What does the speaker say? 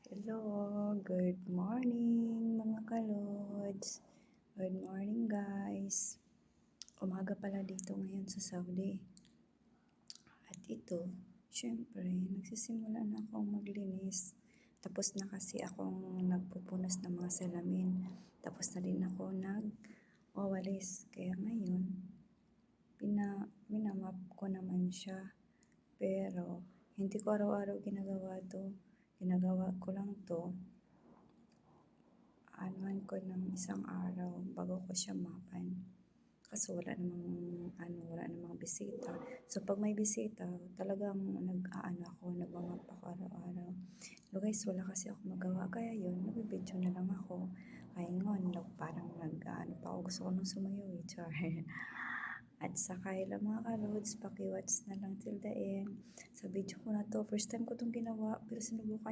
Hello, good morning mga kalods. Good morning guys. Umaga pala dito ngayon sa Saudi. At ito, syempre, nagsisimula na akong maglinis. Tapos na kasi akong nagpupunas ng mga salamin. Tapos na din ako nagwawalis. Kaya ngayon, minamap ko naman siya. Pero, hindi ko araw-araw ginagawa to. Ginagawa ko lang to anuhan ko ng isang araw bago ko siya mapan. Kasi wala namang bisita. So pag may bisita, talagang nagmamap ako araw-araw. So guys, wala kasi ako magawa, kaya yun, nagbibideo na lang ako. Kaya ngayon, parang pa ako, gusto ko nang sumayaw char. At saka lang mga kalods, paki-watch na lang till the end. Sa video ko na to, first time ko itong ginawa, pero sinubukan